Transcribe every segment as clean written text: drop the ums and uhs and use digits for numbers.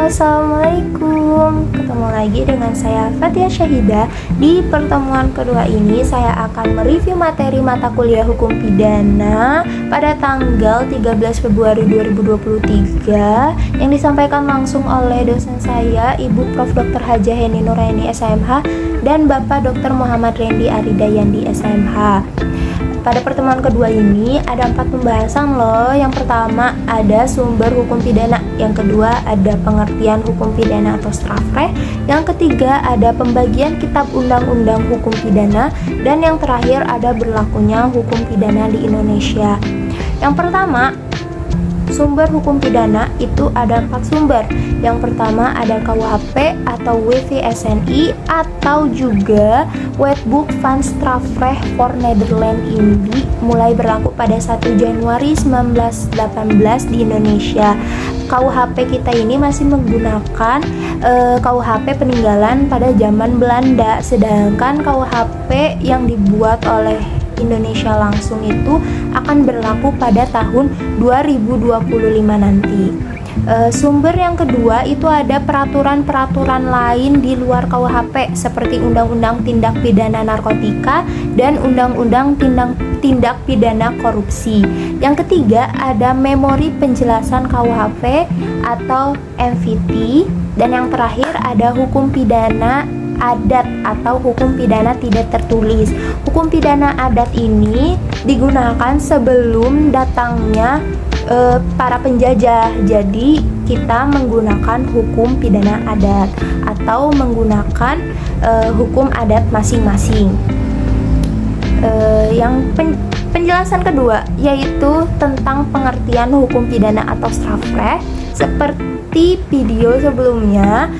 Assalamualaikum. Ketemu lagi dengan saya Fathia Syahidah. Di pertemuan kedua ini saya akan mereview materi mata kuliah hukum pidana pada tanggal 13 Februari 2023 yang disampaikan langsung oleh dosen saya, Ibu Prof. Dr. Hajah Heni Nuraini SMH dan Bapak Dr. Muhammad Rendi Aridayandi SMH. Pada pertemuan kedua ini ada 4 pembahasan loh. Yang pertama ada sumber hukum pidana, yang kedua ada pengertian hukum pidana atau strafrecht, yang ketiga ada pembagian kitab undang-undang hukum pidana, dan yang terakhir ada berlakunya hukum pidana di Indonesia. Yang pertama, sumber hukum pidana itu ada 4 sumber. Yang pertama ada KUHP atau WVSNI atau juga Wetboek van Strafrecht voor Nederland Indi, mulai berlaku pada 1 Januari 1918 di Indonesia. KUHP kita ini masih menggunakan KUHP peninggalan pada zaman Belanda, sedangkan KUHP yang dibuat oleh Indonesia langsung itu akan berlaku pada tahun 2025 nanti. Sumber yang kedua itu ada peraturan-peraturan lain di luar KUHP seperti Undang-Undang Tindak Pidana Narkotika dan Undang-Undang Tindak Pidana Korupsi. Yang ketiga ada Memori Penjelasan KUHP atau MVT, dan yang terakhir ada Hukum Pidana Adat atau hukum pidana tidak tertulis. Hukum pidana adat ini digunakan sebelum datangnya para penjajah. Jadi kita menggunakan hukum pidana adat atau menggunakan hukum adat masing-masing. Yang penjelasan kedua yaitu tentang pengertian hukum pidana atau strafrecht. Seperti video sebelumnya,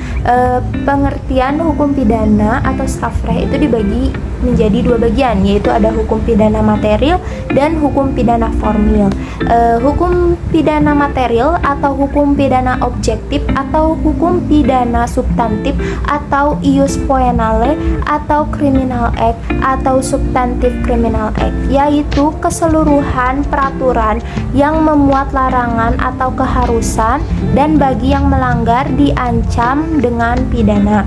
pengertian hukum pidana atau strafrecht itu dibagi menjadi 2 bagian, yaitu ada hukum pidana material dan hukum pidana formil. Hukum pidana material atau hukum pidana objektif atau hukum pidana substantif atau ius poenale atau criminal act atau substantif criminal act, yaitu keseluruhan peraturan yang memuat larangan atau keharusan dan bagi yang melanggar diancam dengan pidana.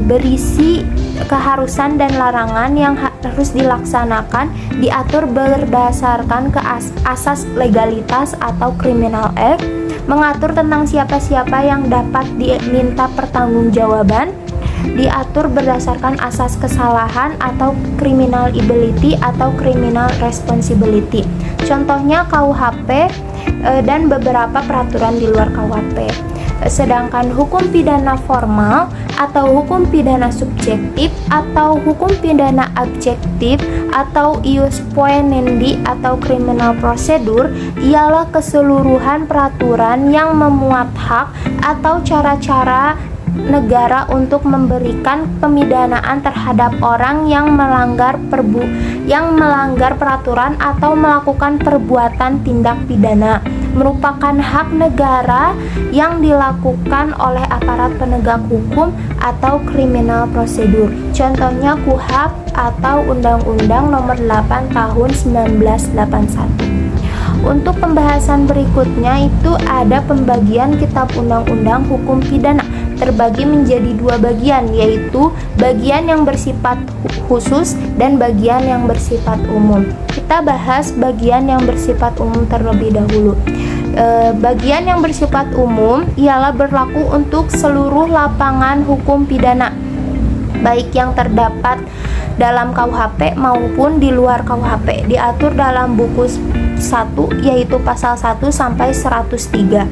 Berisi keharusan dan larangan yang harus dilaksanakan diatur berdasarkan ke asas legalitas atau criminal act, mengatur tentang siapa-siapa yang dapat diminta pertanggungjawaban, diatur berdasarkan asas kesalahan atau criminal liability atau criminal responsibility. Contohnya KUHP dan beberapa peraturan di luar KUHP. Sedangkan hukum pidana formal atau hukum pidana subjektif atau hukum pidana objektif atau ius poenendi atau criminal procedure ialah keseluruhan peraturan yang memuat hak atau cara-cara negara untuk memberikan pemidanaan terhadap orang yang melanggar peraturan atau melakukan perbuatan tindak pidana, merupakan hak negara yang dilakukan oleh aparat penegak hukum atau criminal procedure. Contohnya KUHP atau Undang-Undang Nomor 8 Tahun 1981. Untuk pembahasan berikutnya itu ada pembagian kitab undang-undang hukum pidana, terbagi menjadi 2 bagian, yaitu bagian yang bersifat khusus dan bagian yang bersifat umum. Kita bahas bagian yang bersifat umum terlebih dahulu. Bagian yang bersifat umum ialah berlaku untuk seluruh lapangan hukum pidana, baik yang terdapat dalam KUHP maupun di luar KUHP, diatur dalam buku 1 yaitu pasal 1 sampai 103.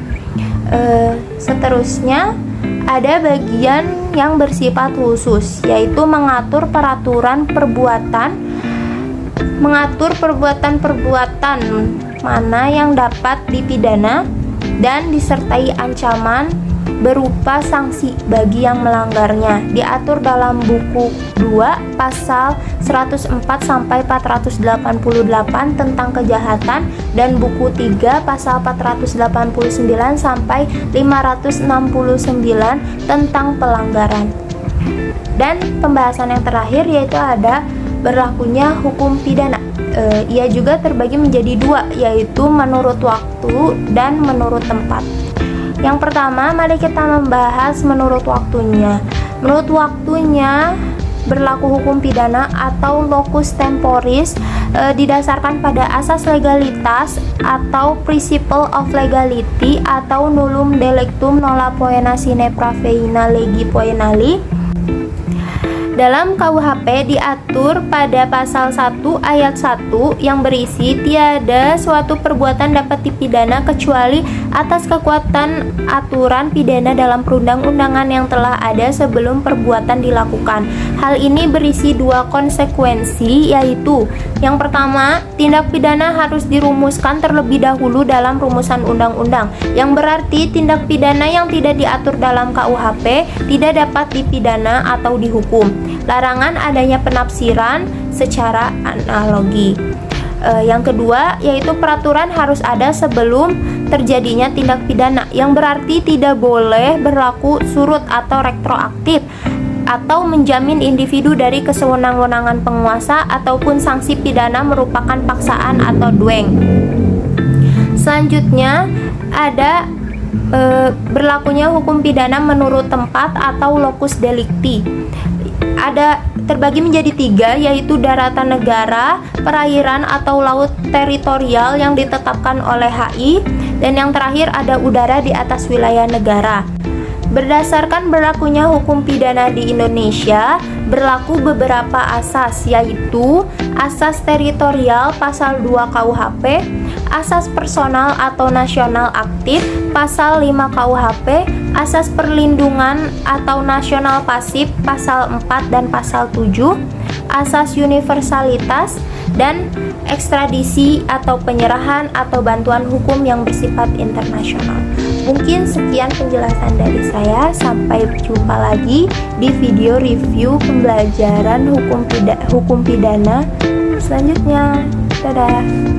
Seterusnya ada bagian yang bersifat khusus, yaitu mengatur perbuatan-perbuatan mana yang dapat dipidana dan disertai ancaman berupa sanksi bagi yang melanggarnya, diatur dalam buku 2 pasal 104 sampai 488 tentang kejahatan dan buku 3 pasal 489 sampai 569 tentang pelanggaran. Dan pembahasan yang terakhir yaitu ada berlakunya hukum pidana. Ia juga terbagi menjadi 2, yaitu menurut waktu dan menurut tempat. Yang pertama, mari kita membahas menurut waktunya. Menurut waktunya, berlaku hukum pidana atau locus temporis didasarkan pada asas legalitas atau principle of legality atau nullum delictum nolla poena sine praeveina legi poenali. Dalam KUHP diatur pada pasal 1 ayat 1 yang berisi tiada suatu perbuatan dapat dipidana kecuali atas kekuatan aturan pidana dalam perundang-undangan yang telah ada sebelum perbuatan dilakukan. Hal ini berisi dua konsekuensi, yaitu yang pertama, tindak pidana harus dirumuskan terlebih dahulu dalam rumusan undang-undang, yang berarti tindak pidana yang tidak diatur dalam KUHP tidak dapat dipidana atau dihukum. Larangan adanya penafsiran secara analogi. Yang kedua, yaitu peraturan harus ada sebelum terjadinya tindak pidana, yang berarti tidak boleh berlaku surut atau retroaktif atau menjamin individu dari kesewenang-wenangan penguasa ataupun sanksi pidana merupakan paksaan atau dueng. Selanjutnya ada berlakunya hukum pidana menurut tempat atau locus delicti. Ada terbagi menjadi tiga, yaitu daratan negara, perairan atau laut teritorial yang ditetapkan oleh HI, dan yang terakhir ada udara di atas wilayah negara. Berdasarkan berlakunya hukum pidana di Indonesia, berlaku beberapa asas, yaitu asas teritorial pasal 2 KUHP, asas personal atau nasional aktif pasal 5 KUHP, asas perlindungan atau nasional pasif pasal 4 dan pasal 7, asas universalitas, dan ekstradisi atau penyerahan atau bantuan hukum yang bersifat internasional. Mungkin sekian penjelasan dari saya. Sampai jumpa lagi di video review pembelajaran hukum pidana selanjutnya. Dadah.